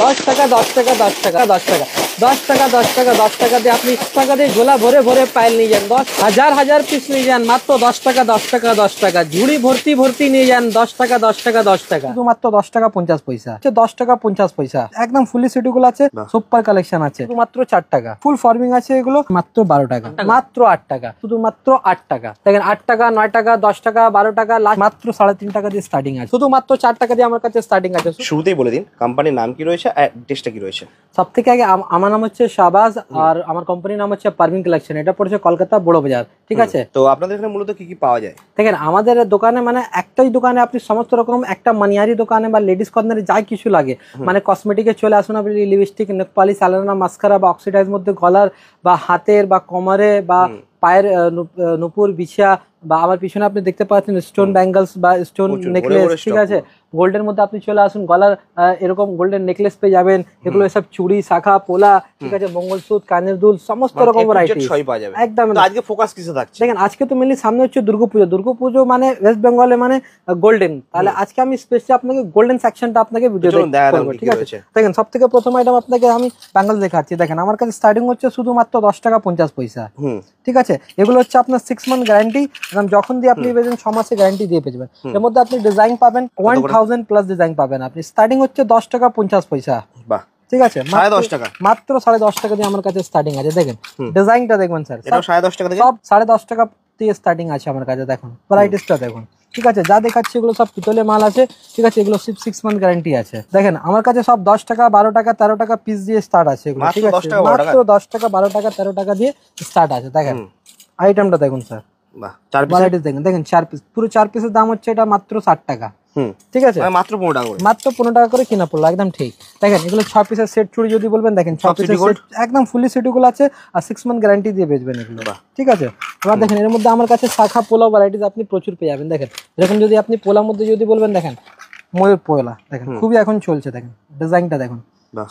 10 টাকা 10 টাকা 10 টাকা 10 টাকা 10 টাকা 10 টাকা 10 টাকা দিয়ে আপনি 10 টাকা দিয়ে গোলা ভরে ভরে পায়েল নিয়ে যান, 10,000 পিস নিয়ে যান মাত্র 10 টাকা 10 টাকা 10 টাকা। ঝুড়ি ভর্তি ভর্তি নিয়ে যান 10 টাকা 10 টাকা 10 টাকা, শুধুমাত্র 10 টাকা 50 পয়সা, 10 টাকা 50 পয়সা। একদম ফুলি সিটি গুলো আছে, সুপার কালেকশন আছে, শুধুমাত্র 4 টাকা। ফুল ফর্মিং আছে এগুলো মাত্র 12 টাকা, মাত্র 8 টাকা, শুধুমাত্র 8 টাকা। দেখেন 8 টাকা 9 টাকা 10 টাকা 12 টাকা, মাত্র 3.5 টাকা দিয়ে স্টার্টিং আছে, শুধুমাত্র 4 টাকা দিয়ে আমার কাছে স্টার্টিং আছে। শুরুতেই বলে দিন কোম্পানির নাম কি রয়েছে, অ্যাড্রেসটা কি রয়েছে? সব থেকে আগে আমার নাম হচ্ছে শাহবাজ আর আমার কোম্পানির নাম হচ্ছে পারভিন কালেকশন, এটা পড়ছে কলকাতা বড় বাজার, ঠিক আছে। তো আপনাদের এখানে মূলত কি কি পাওয়া যায়? দেখেন আমাদের দোকানে মানে একটাই দোকানে আপনি সমস্ত রকম, একটা মানিয়ারি দোকানে বা লেডিস কর্নারে যাই কিছু লাগে মানে কসমেটিকে চলে আসুন আপনি, লিপস্টিক, নেক পলিশ, আইলাইনার, মাস্কারা বা অক্সিডাইজ মধ্যে গলার বা হাতের বা কোমরে বা পায়ের নুপুর বিছিয়া বা আমার পিছনে আপনি দেখতে পাচ্ছেন স্টোন ব্যাঙ্গলস বা স্টোন নেকলেস, ঠিক আছে। গোল্ডের মধ্যে আপনি চলে আসুন, গলার এরকম গোল্ডেন নেকলেস পেয়ে যাবেন, এগুলো সব চুড়ি, শাখা, পোলা, ঠিক আছে, মঙ্গলসূত্র, কানের দুল, সমস্ত রকম ভ্যারাইটি একদম। আজকে ফোকাস কিসে থাকছে? দেখেন আজকে তো মেনলি সামনে হচ্ছে দুর্গাপুজো, দুর্গাপুজো মানে ওয়েস্ট বেঙ্গলে মানে গোল্ডেন, তাহলে আজকে আমি স্পেশালি আপনাকে গোল্ডেন সেকশনটা আপনাকে ভিডিও দেখাবো, ঠিক আছে। দেখেন সব থেকে প্রথম আইটেম আপনাকে আমি ব্যাঙ্গল দেখাচ্ছি। দেখেন আমার কাছে স্টার্টিং হচ্ছে শুধুমাত্র 10 টাকা 50 পয়সা, ঠিক আছে। এগুলো হচ্ছে আপনার 6 মান্থ গ্যারান্টি, যখন দিয়ে আপনি পেয়েছেন 6 মাসের গ্যারান্টি দিয়ে পেয়ে যাবেন। এর মধ্যে আপনি ডিজাইন পাবেন 1000 প্লাস ডিজাইন পাবেন আপনি। স্টার্টিং হচ্ছে 10 টাকা 50 পয়সা, বাহ, ঠিক আছে, 10.5 টাকা, মাত্র 10.5 টাকা দিয়ে আমার কাছে স্টার্টিং আছে। দেখেন ডিজাইনটা দেখবেন স্যার, এটাও 10.5 টাকা থেকে, সব 10.5 টাকা দিয়ে স্টার্টিং আছে আমার কাছে। দেখুন ভ্যারাইটিসটা দেখুন, ঠিক আছে। যা দেখাচ্ছি এগুলো সব পিতলে মাল আছে, ঠিক আছে। এগুলো 6 মান্থ গ্যারান্টি আছে। দেখেন আমার কাছে সব 10 টাকা 12 টাকা 13 টাকা পিস দিয়ে স্টার্ট আছে এগুলো, ঠিক আছে। মাত্র 10 টাকা 12 টাকা 13 টাকা দিয়ে স্টার্ট আছে। দেখেন আইটেমটা দেখুন স্যার, বাহ, 4 পিস দেখেন, দেখেন 4 পিস, পুরো 4 পিসের দাম হচ্ছে এটা মাত্র 60 টাকা, ঠিক আছে। মাত্র 15 টাকা করে, মাত্র 15 টাকা করে কিনা পড়লো, একদম ঠিক। দেখেন এগুলো 6 পিসের সেট চুড়ি যদি বলবেন, দেখেন 6 পিসের সেট একদম ফুলি সেট গুলো আছে আর 6 মান্থ গ্যারান্টি দিয়ে বেচবেন এগুলো, ঠিক আছে। এবার দেখেন এর মধ্যে আমার কাছে শাখা পোলা ভ্যারাইটিস আপনি প্রচুর পেয়ে যাবেন। দেখেন এরকম যদি আপনি পোলার মধ্যে যদি বলবেন, দেখেন ময়ূর পোলা, দেখেন খুবই এখন চলছে, দেখেন ডিজাইনটা দেখুন,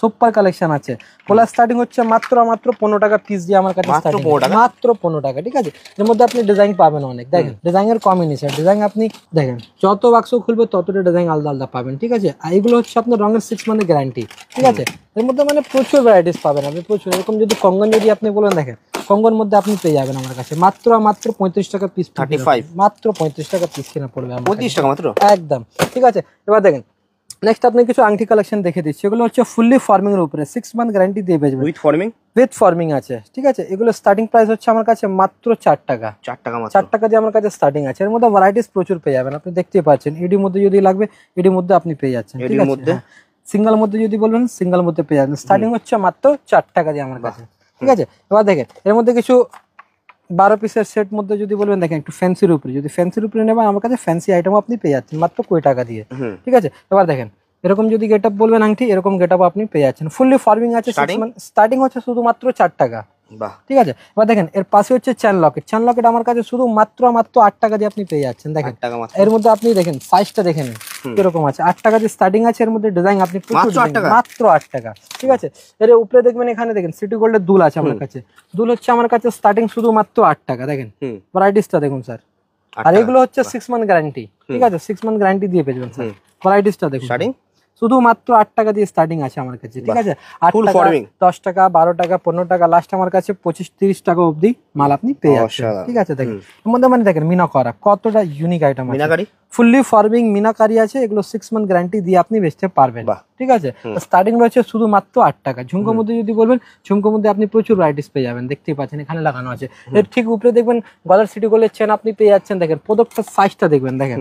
সুপার কালেকশন আছে। পোলা স্টার্টিং হচ্ছে মাত্র 15 টাকা পিস দিয়ে আমার কাছে স্টার্টিং, মাত্র 15 টাকা, ঠিক আছে। এর মধ্যে আপনি ডিজাইন পাবেন অনেক, দেখেন ডিজাইনের কম্বিনেশন, ডিজাইন আপনি দেখেন যত বাক্স খুলবে ততটা ডিজাইন আলাদা আলাদা পাবেন, ঠিক আছে। আর এগুলো হচ্ছে আপনার রঙের 6 মান্থের গ্যারান্টি, ঠিক আছে। এর মধ্যে মানে প্রচুর ভ্যারাইটিস পাবেন আপনি, প্রচুর। এরকম যদি কঙ্গন যদি আপনি বলেন, দেখেন কঙ্গন মধ্যে আপনি পেয়ে যাবেন আমার কাছে মাত্র 35 টাকা পিস, 35, মাত্র 35 টাকা পিস কিনা পড়বে, 35 টাকা মাত্র, একদম, ঠিক আছে। এবার দেখেন নেক্সট আপনি কিছু আংটি কালেকশন দেখে দিচ্ছি। এগুলো হচ্ছে ফুললি ফর্মিং এর উপরে 6 মান্থ গ্যারান্টি দিয়ে বেচবেন, উইথ ফর্মিং আছে, ঠিক আছে। এগুলো স্টার্টিং প্রাইস হচ্ছে আমার কাছে মাত্র 4 টাকা, 4 টাকা দিয়ে আমার কাছে স্টার্টিং আছে। এর মধ্যে ভ্যারাইটিস প্রচুর পেয়ে যাবেন, আপনি দেখতেই পাচ্ছেন। এডির মধ্যে যদি লাগবে এডির মধ্যে আপনি পেয়ে যাচ্ছেন, ঠিক আছে। সিঙ্গেল মধ্যে যদি বলবেন সিঙ্গেল মধ্যে পেয়ে যাবেন। স্টার্টিং হচ্ছে মাত্র 4 টাকা দিয়ে আমার কাছে, ঠিক আছে। এবার দেখেন এর মধ্যে কিছু 12 পিসের সেট মধ্যে যদি বলবেন, দেখেন একটু ফ্যান্সির উপরে, যদি ফ্যান্সির উপরে নেবেন আমার কাছে ফ্যান্সি আইটেম আপনি পেয়ে যাচ্ছেন মাত্র 20 টাকা দিয়ে, ঠিক আছে। এবার দেখেন এরকম যদি গেটআপ বলবেন আংটি, এরকম গেটআপ আপনি পেয়ে যাচ্ছেন, ফুললি ফর্মিং আছে। স্টার্টিং হচ্ছে শুধুমাত্র 4 টাকা, ঠিক আছে। এবার দেখেন এর পাশে হচ্ছে চেন লকেট, চেন লকেট আমার কাছে শুধু মাত্র 8 টাকা দিয়ে আপনি পেয়ে যাচ্ছেন। দেখেন এর মধ্যে আপনি দেখেন সাইজটা দেখে নিন কিরকম আছে, 8 টাকা দিয়ে স্টার্টিং আছে। এর মধ্যে ডিজাইন আপনি মাত্র 8 টাকা, ঠিক আছে। এর উপরে দেখবেন এখানে দেখেন সিটি গোল্ডের দুল আছে আমার কাছে, দুল হচ্ছে আমার কাছে স্টার্টিং শুধু মাত্র 8 টাকা। দেখেন ভ্যারাইটিসটা দেখুন স্যার, আর এগুলো হচ্ছে 6 মান্থ গ্যারান্টি, ঠিক আছে, 6 মান্থ গ্যারান্টি দিয়ে পেয়ে যাবেন স্যার। ভ্যারাইটিসটা দেখুন, শুধু মাত্র 8 টাকা দিয়ে স্টার্টিং আছে আমার কাছে, ঠিক আছে। 8 টাকা 10 টাকা 12 টাকা 15 টাকা, লাস্ট আমার কাছে 25-30 টাকা অবধি মাল আপনি পেয়ে যাচ্ছেন, ঠিক আছে। দেখেন এর মধ্যে মানে দেখেন মিনা করা কতটা ইউনিক আইটেম আছে, ফুললি ফর্মিং মিনাকারি আছে। এগুলো 6 মান্থ গ্যারান্টি দিয়ে আপনি বেচতে পারবেন, ঠিক আছে। স্টার্টিং রয়েছে শুধু মাত্র 8 টাকা। ঝুমকোর মধ্যে যদি বলবেন, ঝুমকোর মধ্যে আপনি প্রচুর ভ্যারাইটিস পেয়ে যাবেন, দেখতেই পাচ্ছেন এখানে লাগানো আছে। এর ঠিক উপরে দেখবেন গলার সিটি গোল্ডের চেন আপনি পেয়ে যাচ্ছেন। দেখেন পদকটার সাইজটা দেখবেন, দেখেন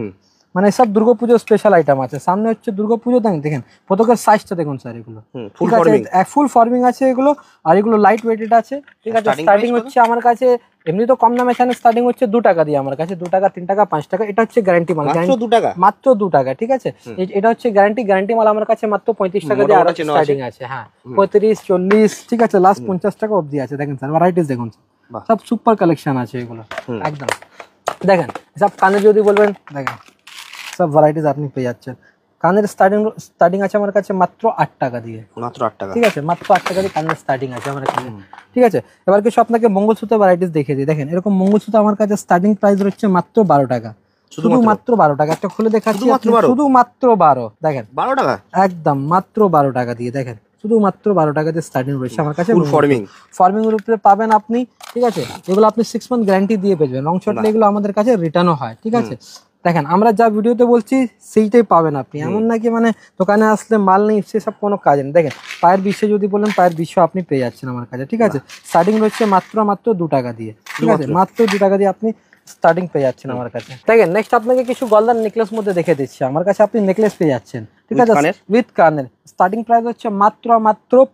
মানে সব দুর্গাপুজোর স্পেশাল আইটেম আছে। সামনে হচ্ছে দুর্গাপুজো, দেখেন পতাকার সাইজটা দেখুন স্যার, এগুলো ঠিক আছে, ফুল ফর্মিং আছে এগুলো। আর এগুলো লাইট ওয়েটেড আছে, ঠিক আছে। স্টার্টিং হচ্ছে আমার কাছে এমনি তো কম দামে, এখানে স্টার্টিং হচ্ছে 2 টাকা দিয়ে আমার কাছে, 2 টাকা 3 টাকা 5 টাকা। এটা হচ্ছে গ্যারান্টি মাল, মাত্র 2 টাকা, ঠিক আছে। এটা হচ্ছে গ্যারান্টি মাল আমার কাছে মাত্র 35 টাকা দিয়ে স্টার্টিং আছে, হ্যাঁ 35 40, ঠিক আছে, লাস্ট 50 টাকা অবধি আছে। দেখেন স্যার ভ্যারাইটিস দেখুন, সব সুপার কালেকশন আছে এগুলো একদম। দেখেন সব কানে যদি বলবেন, দেখেন সব ভ্যারাইটিস আপনি পেয়ে যাচ্ছেন। কানের স্টার্টিং আছে আমার কাছে মাত্র 8 টাকা দিয়ে, মাত্র 8 টাকা, ঠিক আছে, মাত্র 8 টাকা দিয়ে কানের স্টার্টিং আছে আমার কাছে, ঠিক আছে। এবার কিছু আপনাকে মঙ্গলসূত্র ভ্যারাইটিস দেখিয়ে দিই। দেখেন এরকম মঙ্গলসূত্র আমার কাছে স্টার্টিং প্রাইস হচ্ছে মাত্র 12 টাকা, শুধুমাত্র 12 টাকা। একটা খুলে দেখাচ্ছি, শুধুমাত্র 12? শুধুমাত্র 12 দেখেন, 12 টাকা একদম মাত্র 12 টাকা দিয়ে দেখেন, শুধুমাত্র 12 টাকা দিয়ে স্টার্টিং রয়েছে আমার কাছে। ফুল ফর্মিং ফর্মিং এর উপরে পাবেন আপনি, ঠিক আছে। এগুলো আপনি 6 মান্থ গ্যারান্টি দিয়ে পেয়ে যাবেন। লং শর্টলে এগুলো আমাদের কাছে রিটার্নও হয়, ঠিক আছে। দেখেন আমরা যা ভিডিওতে বলছি সেইটাই পাবেন আপনি, এমন নাকি মানে দোকানে আসলে মাল নেই সেসব কোনো কাজ নেই। দেখেন পায়ের বিশ্বে যদি বলেন পায়ের বিশ্ব আপনি পেয়ে যাচ্ছেন আমার কাছে, ঠিক আছে। স্টার্টিং রয়েছে মাত্র 2 টাকা দিয়ে, ঠিক আছে, মাত্র 2 টাকা দিয়ে আপনি স্টার্টিং পেয়ে যাচ্ছেন আমার কাছে। দেখেন নেক্সট আপনাকে কিছু গলদান নেকলেস মধ্যে দেখে দিচ্ছি। আমার কাছে আপনি নেকলেস পেয়ে যাচ্ছেন, ঠিক আছে, উইথ কানের। স্টার্টিং প্রাইস হচ্ছে মাত্র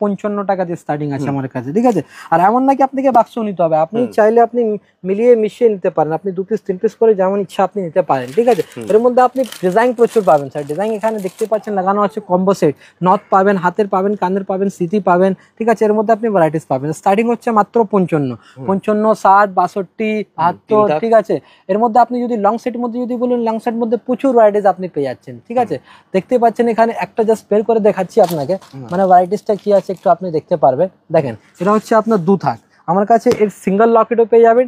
55 টাকা দিয়ে স্টার্টিং আছে আমার কাছে, ঠিক আছে। আর এমন নাকি আপনাকে বাক্স নিতে হবে, আপনি চাইলে আপনি মিলিয়ে মিশিয়ে নিতে পারেন, আপনি 2 পিস 3 পিস করে যেমন ইচ্ছা আপনি নিতে পারেন, ঠিক আছে। এর মধ্যে আপনি ডিজাইন প্রচুর পাবেন স্যার। ডিজাইন এখানে দেখতে পাচ্ছেন লাগানো আছে কম্বো সেট, নথ পাবেন, হাতের পাবেন, কানের পাবেন, স্মৃতি পাবেন, ঠিক আছে। এর মধ্যে আপনি ভ্যারাইটিস পাবেন। স্টার্টিং হচ্ছে মাত্র 55, 60, 62, 72, ঠিক আছে। এর মধ্যে আপনি যদি লং সেটের মধ্যে যদি বলেন, লং সেট মধ্যে প্রচুর ভ্যারাইটিস আপনি পেয়ে যাচ্ছেন, ঠিক আছে। দেখতে পাচ্ছেন এখানে একটা জাস্ট বের করে দেখাচ্ছি আপনাকে, মানে ভ্যারাইটিসটা কি আছে একটু আপনি দেখতে পারবেন। দেখেন এটা হচ্ছে আপনার 2 থাক, আমার কাছে এর সিঙ্গেল লকেটও পেয়ে যাবেন,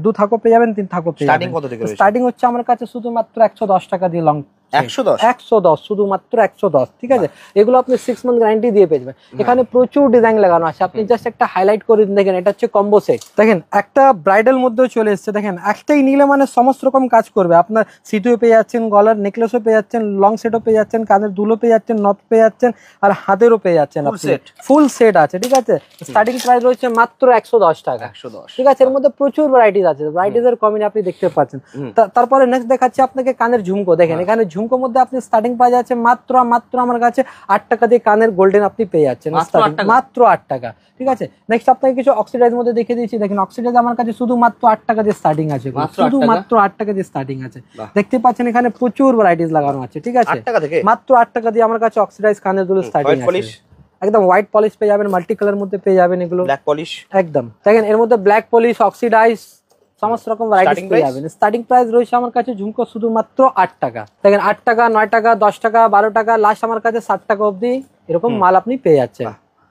2 থাকও পেয়ে যাবেন, 3 থাকও পেয়ে যাবেন। স্টার্টিং হচ্ছে আমার কাছে শুধুমাত্র 110 টাকা দিয়ে লং 110, শুধুমাত্র 110, ঠিক আছে। এগুলো আপনি 6 মান্থ গ্যারান্টি দিয়ে পেয়ে যাবেন। এখানে প্রচুর ডিজাইন লাগানো আছে, আপনি জাস্ট একটা হাইলাইট করে দিন। দেখেন এটা হচ্ছে কম্বো সেট, দেখেন একটা ব্রাইডাল মধ্যেও চলে এসেছে। দেখেন একটাই নিলে মানে সমস্ত রকম কাজ করবে। আপনার সিটুও পেয়ে যাচ্ছেন, গলার নেকলেসও পেয়ে যাচ্ছেন, লং সেটও পেয়ে যাচ্ছেন, কানের দুলও পেয়ে যাচ্ছেন, নথ পেয়ে যাচ্ছেন, আর হাতেরও পেয়ে যাচ্ছেন। ফুল সেট আছে, ঠিক আছে। স্টার্টিং প্রাইস রয়েছে মাত্র 110 টাকা, ঠিক আছে। এর মধ্যে প্রচুর ভ্যারাইটিস আছে, ভ্যারাইটিস এর কমিনি আপনি দেখতে পাচ্ছেন। তারপরে নেক্সট দেখাচ্ছি আপনাকে কানের ঝুমকো। দেখেন এখানে ঝুমকোর মধ্যে আপনি স্টার্টিং পাওয়া যাচ্ছে মাত্র আমার কাছে 8 টাকা দিয়ে কানের গোল্ডেন আপনি পেয়ে যাচ্ছেন, মাত্র 8 টাকা, ঠিক আছে। নেক্সট আপনাকে কিছু অক্সিডাইজ মধ্যে দেখিয়ে দিয়েছি। দেখেন অক্সিডাইজ আমার কাছে শুধুমাত্র 8 টাকা দিয়ে স্টার্টিং আছে, শুধুমাত্র 8 টাকা দিয়ে স্টার্টিং আছে। দেখতে পাচ্ছেন এখানে প্রচুর ভ্যারাইটিস লাগানো আছে, ঠিক আছে। মাত্র 8 টাকা দিয়ে আমার কাছে অক্সিডাইজ কানের দুল স্টার্টিং আছে। একদম হোয়াইট পলিশ পেয়ে যাবেন, মাল্টি কালার মধ্যে পেয়ে যাবেন এগুলো, ব্ল্যাক পলিশ একদম। দেখেন এর মধ্যে ব্ল্যাক পলিশ, অক্সিডাইজ, সমস্ত রকম ভ্যারাইটিস পেয়ে যাবেন। স্টার্টিং প্রাইস রয়েছে আমার কাছে ঝুমকো শুধুমাত্র 8 টাকা। দেখেন 8 টাকা, 9 টাকা, 10 টাকা, 12 টাকা, লাস্ট আমার কাছে 7 টাকা অবধি এরকম মাল আপনি পেয়ে যাচ্ছেন,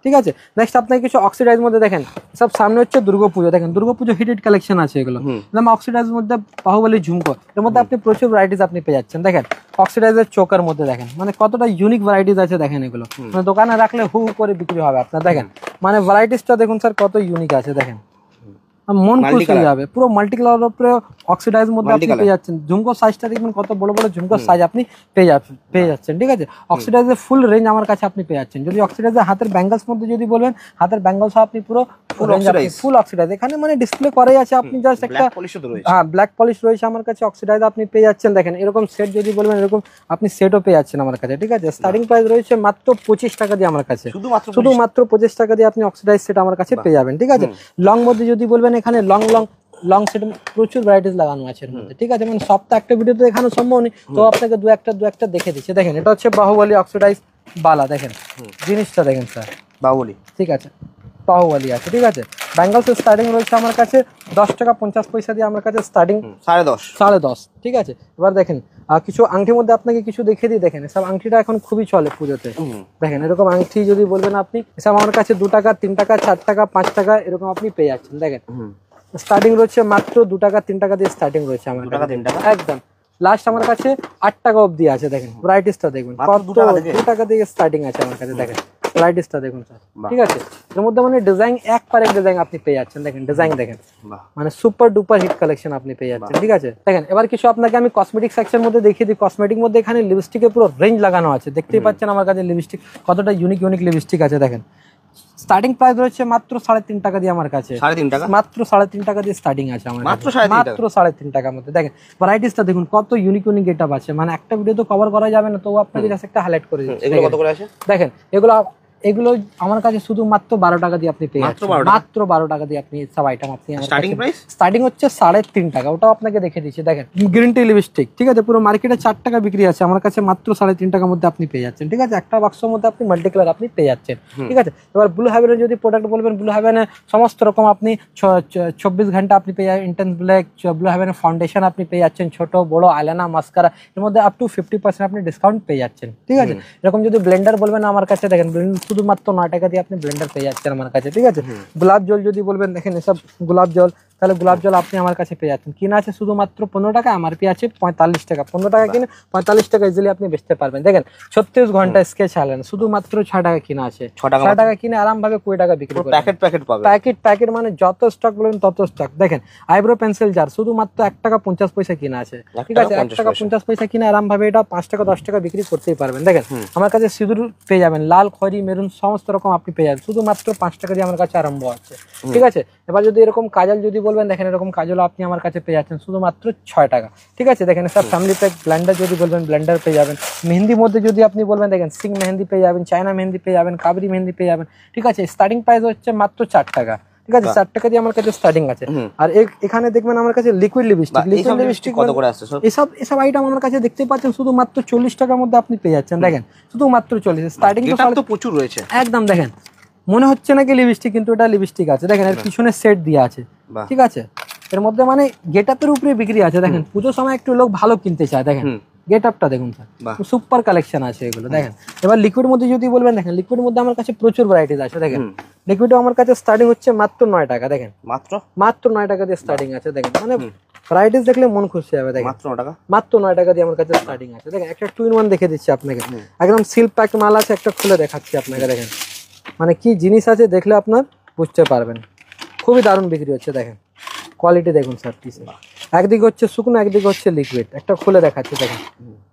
ঠিক আছে। নেক্সট আপনাকে কিছু অক্সিডাইজ মধ্যে দেখেন, সব সামনে হচ্ছে দুর্গাপুজো। দেখেন দুর্গাপুজো হিটেড কালেকশন আছে এগুলো। অক্সিডাইজ মধ্যে বাহুবলী ঝুমকো, এর মধ্যে আপনি প্রচুর ভ্যারাইটিস আপনি পেয়ে যাচ্ছেন। দেখেন অক্সিডাইজের চোকার মধ্যে দেখেন মানে কতটা ইউনিক ভ্যারাইটিস আছে। দেখেন এগুলো মানে দোকানে রাখলে হু করে বিক্রি হবে আপনার। দেখেন মানে ভ্যারাইটিসটা দেখুন স্যার কত ইউনিক আছে। দেখেন মন খুশ হয়ে যাবে। পুরো মাল্টি কালার উপরে অক্সিডাইজ মধ্যে আপনি পেয়ে যাচ্ছেন। ঝুমকো সাইজটা দেখবেন কত বড় বড় ঝুমকো সাইজ আপনি পেয়ে যাচ্ছেন, ঠিক আছে। অক্সিডাইজের ফুল রেঞ্জ আমার কাছে আপনি পেয়ে যাচ্ছেন। যদি অক্সিডাইজের হাতের ব্যাঙ্গলস মধ্যে যদি বলবেন, হাতের ব্যাঙ্গলস আপনি পুরো ফুল অক্সিডাইজ এখানে মানে ডিসপ্লে করাই আছে। আপনি জাস্ট একটা হ্যাঁ ব্ল্যাক পলিশ রয়েছে আমার কাছে, অক্সিডাইজ আপনি পেয়ে যাচ্ছেন। দেখেন এরকম সেট যদি বলবেন এরকম আপনি সেটও পেয়ে যাচ্ছেন আমার কাছে, ঠিক আছে। স্টার্টিং প্রাইস রয়েছে মাত্র 25 টাকা দিয়ে আমার কাছে, শুধুমাত্র 25 টাকা দিয়ে আপনি অক্সিডাইজ সেট আমার কাছে পেয়ে যাবেন, ঠিক আছে। লং মধ্যে যদি বলবেন এখানে লং সেট প্রচুর ভ্যারাইটিস লাগানো আছে এর মধ্যে, ঠিক আছে। মানে সপ্তাহ একটা ভিডিও তো এখানে সম্ভব নেই, তো আপনাকে দু একটা দেখে দিচ্ছি। দেখেন এটা হচ্ছে বাহুবলী অক্সিডাইজ বালা। দেখেন জিনিসটা দেখেন স্যার, বাহুবলী, ঠিক আছে, বাহুবলী আছে, ঠিক আছে। ব্যাঙ্গলসের স্টার্টিং রয়েছে আমার কাছে 10 টাকা 50 পয়সা দিয়ে আমার কাছে স্টার্টিং 10.5, ঠিক আছে। এবার দেখেন কিছু আংটির মধ্যে আপনাকে কিছু দেখিয়ে দিই। দেখেন এসব আংটিটা এখন খুবই চলে পুজোতে। দেখেন এরকম আংটি যদি বলবেন আপনি, এসব আমার কাছে 2 টাকা, 3 টাকা, 4 টাকা, 5 টাকা এরকম আপনি পেয়ে যাচ্ছেন। দেখেন স্টার্টিং রয়েছে মাত্র 2 টাকা 3 টাকা দিয়ে স্টার্টিং রয়েছে আমার কাছে, একদম। লাস্ট আমার কাছে 8 টাকা অবধি আছে। দেখেন ভ্যারাইটিসটা দেখুন কত 2 টাকা দিয়ে স্টার্টিং আছে আমার কাছে। দেখেন ভ্যারাইটিসটা দেখুন স্যার, ঠিক আছে। এর মধ্যে মানে ডিজাইন এক পর এক ডিজাইন আপনি পেয়ে যাচ্ছেন। দেখেন ডিজাইন দেখেন মানে সুপার ডুপার হিট কালেকশন আপনি পেয়ে যাচ্ছেন, ঠিক আছে। দেখেন এবার কিছু আপনাকে আমি কসমেটিক সেকশন মধ্যে দেখিয়ে দিই। কসমেটিক মধ্যে এখানে লিপস্টিকের পুরো রেঞ্জ লাগানো আছে। দেখতেই পাচ্ছেন আমার কাছে লিপস্টিক কতটা ইউনিক লিপস্টিক আছে। দেখেন স্টার্টিং প্রাইস রয়েছে মাত্র 3.5 টাকা দিয়ে আমার কাছে, মাত্র 3.5 টাকা দিয়ে স্টার্টিং আছে আমার মাত্র 3.5 টাকার মধ্যে। দেখেন ভ্যারাইটিসটা দেখুন কত ইউনিক গেটআপ আছে। মানে একটা ভিডিও তো কভার করা যাবে না, তো আপনাদের কাছে একটা হাইলাইট করে দিচ্ছি। দেখেন এগুলো আমার কাছে শুধু মাত্র 12 টাকা দিয়ে আপনি পেয়ে যাচ্ছেন, মাত্র 12 টাকা দিয়ে আপনি সব আইটেম আপনি। স্টার্টিং হচ্ছে 3.5 টাকা, ওটাও আপনাকে দেখে দিচ্ছি। দেখেন গ্রিন টি লিপস্টিক, ঠিক আছে, পুরো মার্কেটে 4 টাকা বিক্রি আছে, আমার কাছে মাত্র 3.5 টাকার মধ্যে আপনি পেয়ে যাচ্ছেন, ঠিক আছে। একটা বাক্সের মধ্যে আপনি মাল্টি কালার আপনি পেয়ে যাচ্ছেন, ঠিক আছে। এবার ব্লু হেভেনের যদি প্রোডাক্ট বলবেন, ব্লু হেভেনের সমস্ত রকম আপনি 24 ঘন্টা আপনি পেয়ে যাবেন। ইন্টেন্স ব্ল্যাক ব্লু হেভেনের ফাউন্ডেশন আপনি পেয়ে যাচ্ছেন, ছোট বড় আইলাইনার, মাস্কারা, এর মধ্যে আপ টু 50% আপনি ডিসকাউন্ট পেয়ে যাচ্ছেন, ঠিক আছে। এরকম যদি ব্লেন্ডার বলবেন আমার কাছে, দেখেন শুধুমাত্র 9 টাকা দিয়ে আপনি ব্লেন্ডার পেয়ে যাচ্ছেন আমার কাছে, ঠিক আছে। গোলাপ জল যদি বলবেন, দেখেন এসব গোলাপ জল তাহলে গোলাপ জল আপনি আমার কাছে পেয়ে যাচ্ছেন। কিনা আছে শুধুমাত্র 15 টাকা, এমআরপি আছে 45 টাকা। 15 টাকা কিনে 45 টাকা ইজিলি আপনি বেচতে পারবেন। দেখেন 36 ঘন্টা স্কেচ আলেন, শুধুমাত্র 6 টাকা কিনা আছে। 6 টাকা কিনে আরামভাবে 20 টাকা বিক্রি করবেন। প্যাকেট পাবে, প্যাকেট মানে যত স্টক বলবেন তত স্টক। দেখেন আইব্রো পেন্সিল জার শুধুমাত্র 1 টাকা 50 পয়সা কিনা আছে, ঠিক আছে? 1 টাকা 50 পয়সা কিনে আরামভাবে এটা 5 টাকা 10 টাকা বিক্রি করতেই পারবেন। দেখেন আমার কাছে সিঁদুর পেয়ে যাবেন, লাল, খয়েরি, মেরুন সমস্ত রকম আপনি পেয়ে যাবেন, শুধুমাত্র 5 টাকা দিয়ে আমার কাছে আরম্ভ আছে, ঠিক আছে? এবার যদি এরকম কাজল যদি বলবেন, দেখেন এরকম কাজল আপনি আমার কাছে পেয়ে যাচ্ছেন শুধুমাত্র 6 টাকা, ঠিক আছে? দেখেন সব ফ্যামিলি প্যাক। ব্লেন্ডার যদি বলবেন, ব্লেন্ডার পেয়ে যাবেন। মেহেন্দির মধ্যে যদি আপনি বলবেন, দেখেন সিং মেহেন্দি পেয়ে যাবেন, চায়না মেহেন্দি পেয়ে যাবেন, কাবরি মেহেন্দি পেয়ে যাবেন, ঠিক আছে? স্টার্টিং প্রাইস হচ্ছে মাত্র 4 টাকা, ঠিক আছে? 4 টাকা দিয়ে আমার কাছে স্টার্টিং আছে। আর এখানে দেখবেন আমার কাছে লিকুইড লিপস্টিক কত করে আসছে সব? এসব আইটেম আমার কাছে দেখতে পাচ্ছেন শুধুমাত্র 40 টাকার মধ্যে আপনি পেয়ে যাচ্ছেন। দেখেন শুধুমাত্র 40, স্টার্টিং তো প্রচুর রয়েছে একদম। দেখেন মনে হচ্ছে নাকি লিপস্টিক, কিন্তু এটা লিপস্টিক আছে। দেখেন এর পিছনে সেট দিয়ে আছে, ঠিক আছে? এর মধ্যে মানে গেটআপের উপরে বিক্রি আছে। দেখেন পুজোর সময় একটু লোক ভালো কিনতে চায়। দেখেন গেটআপটা দেখুন স্যার, সুপার কালেকশন আছে এগুলো। দেখেন এবার লিকুইড মধ্যে যদি বলবেন, দেখেন লিকুইড মধ্যে আমার কাছে প্রচুর ভ্যারাইটিস আছে। দেখেন লিকুইড আমার কাছে স্টার্টিং হচ্ছে মাত্র 9 টাকা। দেখেন মাত্র 9 টাকা দিয়ে স্টার্টিং আছে। দেখেন মানে ভ্যারাইটিস দেখলে মন খুশি হবে। দেখেন মাত্র 9 টাকা দিয়ে আমার কাছে স্টার্টিং আছে। দেখেন একটা 2 in 1 দেখে দিচ্ছি আপনাকে, একদম সিল্ক প্যাক মাল আছে। একটা খুলে দেখাচ্ছি আপনাকে। দেখেন মানে কি জিনিস আছে দেখলে আপনার বুঝতে পারবেন, খুবই দারুণ বিক্রি হচ্ছে। দেখেন কোয়ালিটি দেখুন স্যার, পিসে একদিকে হচ্ছে শুকনো, একদিকে হচ্ছে লিকুইড। একটা খুলে দেখাচ্ছি। দেখেন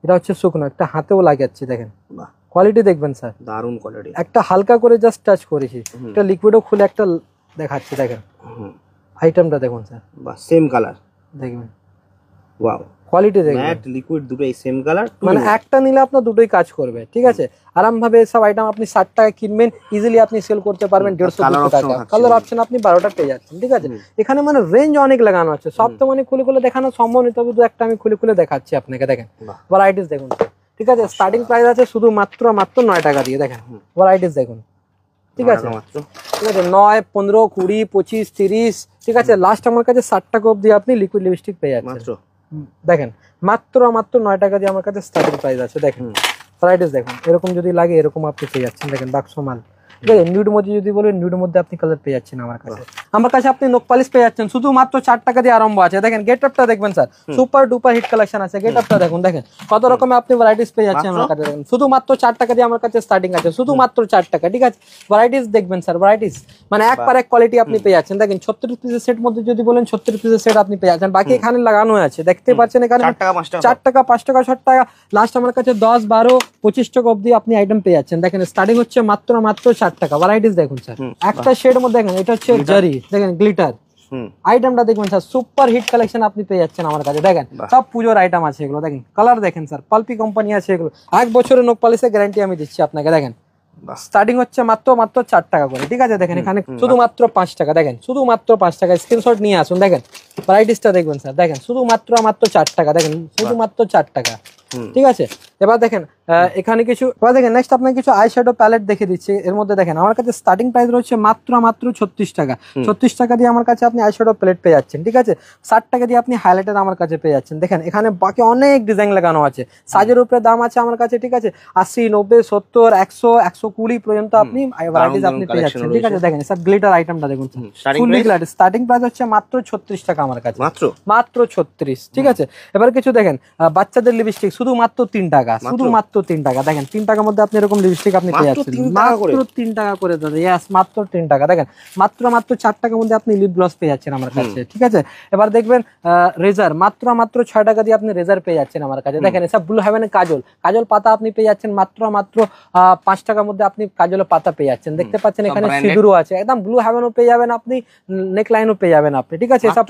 এটা হচ্ছে শুকনো, একটা হাতেও লাগাচ্ছি। দেখেন কোয়ালিটি দেখবেন স্যার, দারুণ কোয়ালিটি। একটা হালকা করে জাস্ট টাচ করেছি, একটা লিকুইডও খুলে একটা দেখাচ্ছি। দেখেন আইটেমটা দেখুন স্যার, সেম কালার দেখবেন, ওয়াও কোয়ালিটি দেখবেন। ম্যাট লিকুইড দুটোই সেম কালার, মানে একটা নিলে আপনার দুটোই কাজ করবে, ঠিক আছে? আরামভাবে সব আইটেম আপনি 60 টাকা কিনবেন, ইজিলি আপনি সেল করতে পারবেন 150-200 টাকা। কালার অপশন আপনি 12টা পেয়ে যাচ্ছেন, ঠিক আছে? এখানে মানে রেঞ্জ অনেক লাগানো আছে, সব তো মানে খুলে দেখানো সম্ভব নয়, তবে একটা আমি খুলে দেখাচ্ছি আপনাকে। দেখেন ভ্যারাইটিস দেখুন, ঠিক আছে? স্টার্টিং প্রাইস আছে শুধু মাত্র 9 টাকা দিয়ে। দেখেন ভ্যারাইটিস দেখুন, ঠিক আছে? ঠিক আছে 9, 15, 20, 25, 30, ঠিক আছে? লাস্ট আমার কাছে 60 টাকা অবধি আপনি লিকুইড লিপস্টিক পেয়ে যাচ্ছেন। দেখেন মাত্র 9 টাকা দিয়ে আমার কাছে স্টার্টিং প্রাইস আছে। দেখেন ভ্যারাইটিস দেখুন, এরকম যদি লাগে এরকম আপনি পেয়ে যাচ্ছেন। দেখেন বাক্স মাল, ঠিক আছে? নিউড মধ্যে যদি বলেন, নিউড মধ্যে আপনি কালার পেয়ে যাচ্ছেন আমার কাছে। আমার কাছে আপনি নখ পালিশ পেয়ে যাচ্ছেন শুধুমাত্র 4 টাকা দিয়ে আরম্ভ আছে। দেখেন গেটআপটা দেখবেন sir, super duper hit collection আছে। গেটআপটা দেখুন, দেখেন কত রকমের আপনি ভ্যারাইটিস পেয়ে যাচ্ছেন আমার কাছে। দেখেন শুধুমাত্র 4 টাকা দিয়ে আমার কাছে স্টার্টিং আছে, শুধুমাত্র 4 টাকা, ঠিক আছে? ভ্যারাইটিস দেখবেন স্যার, ভ্যারাইটিস মানে এক পর এক কোয়ালিটি আপনি পেয়ে যাচ্ছেন। দেখেন 36 পিসের সেট মধ্যে যদি বলেন 36 পিসের সেট আপনি পেয়ে যাচ্ছেন। বাকি এখানে লাগানো আছে, দেখতে পাচ্ছেন এখানে 4 টাকা 5 টাকা 6 টাকা, লাস্ট আমার কাছে 10, 12, 25 টাকা অবধি আপনি আইটেম পেয়ে যাচ্ছেন। দেখেন স্টার্টিং হচ্ছে মাত্র 4 টাকা। ভ্যারাইটিস দেখুন স্যার, একটা শেড মধ্যে দেখেন এটা হচ্ছে জারি, দেখেন গ্লিটার আইটেমটা দেখবেন স্যার, সুপার হিট কালেকশন আপনি পেয়ে যাচ্ছেন আমার কাছে। দেখেন সব পুজোর আইটেম আছে এগুলো। দেখেন কালার দেখেন স্যার, পালপি কোম্পানি আছে এগুলো, 1 বছরের নখ পালিশের গ্যারান্টি আমি দিচ্ছি আপনাকে। দেখেন স্টার্টিং হচ্ছে মাত্র 4 টাকা করে, ঠিক আছে? দেখেন এখানে শুধুমাত্র 5 টাকা। দেখেন শুধুমাত্র 5 টাকা, স্ক্রিনশট নিয়ে আসুন। দেখেন ভ্যারাইটিসটা দেখবেন স্যার, দেখেন শুধুমাত্র 4 টাকা। দেখেন শুধুমাত্র 4 টাকা, ঠিক আছে? এবার দেখেন এখানে কিছু, দেখেন নেক্সট আপনাকে কিছু আই শ্যাডো প্যালেট দেখে দিচ্ছি। এর মধ্যে দেখেন আমার কাছে স্টার্টিং প্রাইস রয়েছে মাত্র 36 টাকা। 36 টাকা দিয়ে আমার কাছে আপনি আই শ্যাডো প্যালেট পেয়ে যাচ্ছেন, ঠিক আছে? 60 টাকা দিয়ে আপনি হাইলাইটার আমার কাছে পেয়ে যাচ্ছেন। দেখেন এখানে বাকি অনেক ডিজাইন লাগানো আছে, সাইজের উপরে দাম আছে আমার কাছে, ঠিক আছে? 80, 90, 70, 100, 120 পর্যন্ত আপনি ভ্যারাইটিস আপনি পেয়ে যাচ্ছেন, ঠিক আছে? দেখেন স্যার গ্লিটার আইটেমটা দেখুন, ফুললি গ্লিটার। স্টার্টিং প্রাইস হচ্ছে মাত্র 36 টাকা আমার কাছে, মাত্র 36, ঠিক আছে? এবার কিছু দেখেন বাচ্চাদের লিপস্টিক শুধু মাত্র 3 টাকা, শুধু মাত্র 3 টাকা। দেখেন 3 টাকার মধ্যে আপনি এরকম লিপস্টিক আপনি পেয়ে যাচ্ছেন মাত্র 3 টাকা করে দাদা। ইয়েস মাত্র 3 টাকা। দেখেন মাত্র 4 টাকার মধ্যে আপনি লিপ গ্লস পেয়ে যাচ্ছেন আমার কাছে, ঠিক আছে? এবার দেখবেন রেজার মাত্র 6 টাকা দিয়ে আপনি রেজার পেয়ে যাচ্ছেন আমার কাছে। দেখেন এসব ব্লু হেভেনের কাজল পাতা আপনি পেয়ে যাচ্ছেন মাত্র 5 টাকার মধ্যে আপনি কাজলের পাতা পেয়ে যাচ্ছেন। দেখতে পাচ্ছেন এখানে সিঁদুরও আছে, একদম ব্লু হেভেনও পেয়ে যাবেন আপনি, নেক লাইনও পেয়ে যাবেন আপনি, ঠিক আছে? এসব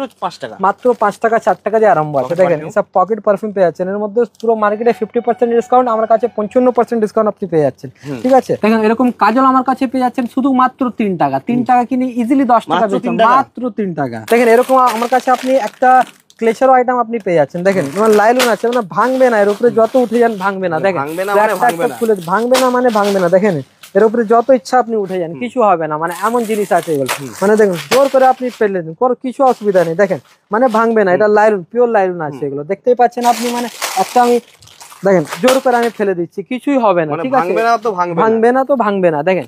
মাত্র 5 টাকা 4 টাকা দিয়ে আরম্ভ আছে। দেখেন এসব পকেট পারফিউম পেয়ে যাচ্ছেন, এর মধ্যে পুরো মার্কেটে 50% ডিসকাউন্ট, আমার কাছে 55% ডিসকাউন্ট আপনি পেয়ে যাচ্ছেন, ঠিক আছে? দেখেন এরকম কাজল আমার কাছে পেয়ে যাচ্ছেন শুধু মাত্র 3 টাকা। 3 টাকা কিনে ইজিলি 10 টাকা বেচেন, মাত্র 3 টাকা। দেখেন এরকম আমার কাছে আপনি একটা ক্লেচার আইটেম আপনি পেয়ে যাচ্ছেন। দেখেন মানে লাইলন আছে, মানে ভাঙবে না, এর উপরে যত উঠে যান ভাঙবে না। দেখেন ভাঙবে না মানে ভাঙবে না। দেখেন এর উপরে যত ইচ্ছা আপনি উঠে যান, কিছু হবে না, মানে এমন জিনিস আছে এগুলো। মানে দেখুন জোর করে আপনি ফেলে দিন, কোনো কিছু অসুবিধা নেই। দেখেন মানে ভাঙবে না, এটা লাইলন, পিওর লাইলন আছে এগুলো, দেখতেই পাচ্ছেন আপনি। মানে একটা আমি দেখেন জোর করে আমি ফেলে দিচ্ছি, কিছুই হবে না, ঠিক আছে? ভাঙবে না তো ভাঙবে না। দেখেন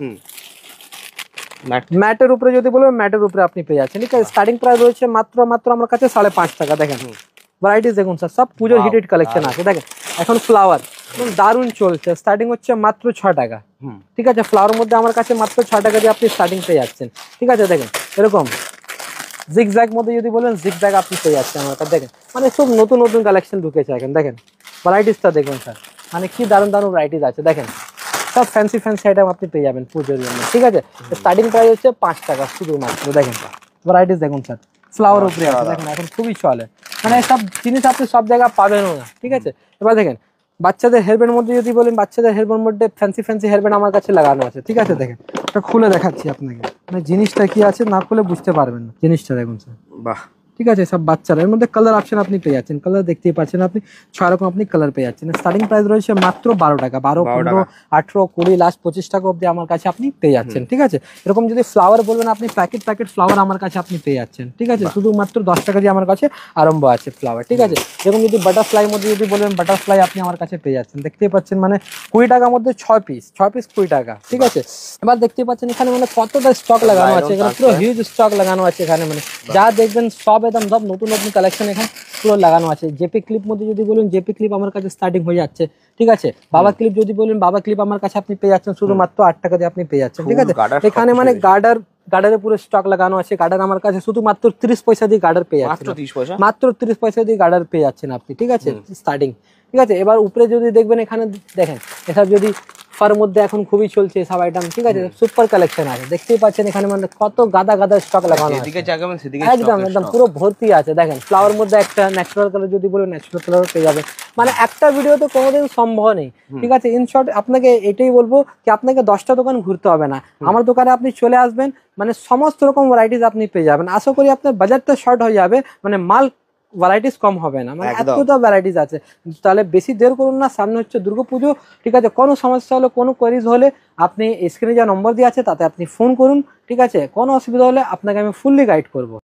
ম্যাট ম্যাটের উপরে যদি বলবেন ম্যাটের উপরে আপনি পেয়ে যাচ্ছেন, ঠিক আছে। স্টার্টিং প্রাইস রয়েছে মাত্র আমার কাছে 5.5 টাকা। দেখেন ভ্যারাইটিস দেখুন স্যার, সব পুজোর হিটেড কালেকশন আছে। দেখেন এখন ফ্লাওয়ার দারুণ চলছে, স্টার্টিং হচ্ছে মাত্র 6 টাকা, ঠিক আছে। ফ্লাওয়ার মধ্যে আমার কাছে মাত্র 6 টাকা দিয়ে আপনি স্টার্টিং পেয়ে যাচ্ছেন, ঠিক আছে। দেখেন এরকম জিগজ্যাগ মধ্যে যদি বলেন জিগজ্যাগ আপনি পেয়ে যাচ্ছেন আমার কাছে। দেখেন মানে সব নতুন নতুন কালেকশন ঢুকেছে এখন। দেখেন ভ্যারাইটিসটা দেখুন স্যার, মানে কি দারুণ দারুণ ভ্যারাইটিস আছে। দেখেন সব ফ্যান্সি আইটেম আপনি পেয়ে যাবেন পুজোর জন্য, ঠিক আছে। স্টার্টিং প্রাইস হচ্ছে 5 টাকা শুধুমাত্র। দেখেন ভ্যারাইটিস দেখুন স্যার, ফ্লাওয়ার উপরে আছে। দেখেন এখন খুবই চলে, মানে সব জিনিস আপনি সব জায়গায় পাবেনও না, ঠিক আছে। এবার দেখেন বাচ্চাদের হেয়ারব্যান্ড মধ্যে যদি বলেন, বাচ্চাদের হেয়ারব্যান্ড মধ্যে ফ্যান্সি হেয়ারব্যান্ড আমার কাছে লাগানো আছে, ঠিক আছে। দেখেন এটা খুলে দেখাচ্ছি আপনাকে, মানে জিনিসটা কি আছে না খুলে বুঝতে পারবেন না। জিনিসটা দেখুন স্যার, বাহ, ঠিক আছে। সব বাচ্চারা, এর মধ্যে কালার অপশন আপনি পেয়ে যাচ্ছেন, কালার দেখতেই পাচ্ছেন আপনি 6 রকম আপনি কালার পেয়ে যাচ্ছেন। স্টার্টিং প্রাইস রয়েছে মাত্র 12 টাকা, 12, 15, 18, 20, লাস্ট 25 টাকা অব্দি আমার কাছে আপনি পেয়ে যাচ্ছেন, ঠিক আছে। এরকম যদি ফ্লাওয়ার বলবেন আপনি প্যাকেট ফ্লাওয়ার আমার কাছে আপনি পেয়ে যাচ্ছেন, ঠিক আছে। শুধুমাত্র 10 টাকা দিয়ে আমার কাছে আরম্ভ আছে ফ্লাওয়ার, ঠিক আছে। এরকম যদি বাটারফ্লাই মধ্যে যদি বলেন বাটারফ্লাই আপনি আমার কাছে পেয়ে যাচ্ছেন, দেখতেই পাচ্ছেন মানে 20 টাকার মধ্যে 6 পিস 20 টাকা, ঠিক আছে। এবার দেখতেই পাচ্ছেন এখানে মানে কতটা স্টক লাগানো আছে, এখানে পুরো হিউজ স্টক লাগানো আছে এখানে, মানে যা দেখবেন সব একদম সব নতুন নতুন কালেকশন এখানে পুরো লাগানো আছে। জেপি ক্লিপ মধ্যে যদি বলেন জেপি ক্লিপ আমার কাছে স্টার্টিং হয়ে যাচ্ছে, ঠিক আছে। বাবা ক্লিপ যদি বলেন বাবা ক্লিপ আমার কাছে আপনি পেয়ে যাচ্ছেন শুধুমাত্র 8 টাকা দিয়ে আপনি পেয়ে যাচ্ছেন, ঠিক আছে। এখানে মানে গার্ডারের পুরো স্টক লাগানো আছে। গার্ডার আমার কাছে শুধুমাত্র 30 পয়সা দিয়ে গার্ডার পেয়ে যাচ্ছেন, মাত্র 30 পয়সা দিয়ে গার্ডার পেয়ে যাচ্ছেন আপনি, ঠিক আছে স্টার্টিং, ঠিক আছে। এবার উপরে যদি দেখবেন এখানে দেখেন এসব যদি ফার মধ্যে এখন খুবই চলছে সব আইটেম, ঠিক আছে। সুপার কালেকশন আছে, দেখতেই পাচ্ছেন এখানে মানে কত গাদা স্টক লাগানো আছে, একদম একদম পুরো ভর্তি আছে। দেখেন ফ্লাওয়ার মধ্যে একটা ন্যাচারাল কালার যদি বলেন ন্যাচারাল কালার পেয়ে যাবেন, মানে একটা ভিডিওতে কোনোদিন সম্ভব নেই, ঠিক আছে। ইন শর্ট আপনাকে এটাই বলবো কি আপনাকে 10টা দোকান ঘুরতে হবে না, আমার দোকানে আপনি চলে আসবেন, মানে সমস্ত রকম ভ্যারাইটিস আপনি পেয়ে যাবেন। আশা করি আপনার বাজারটা শর্ট হয়ে যাবে, মানে মাল ভ্যারাইটিস কম হবে না, মানে এতটা ভ্যারাইটিস আছে। তাহলে বেশি দেরি করুন না, সামনে হচ্ছে দুর্গাপুজো, ঠিক আছে। কোনো সমস্যা হলে কোনো কোয়ারিজ হলে আপনি স্ক্রিনে যা নম্বর দিয়ে আছে তাতে আপনি ফোন করুন, ঠিক আছে। কোনো অসুবিধা হলে আপনাকে আমি ফুললি গাইড করবো।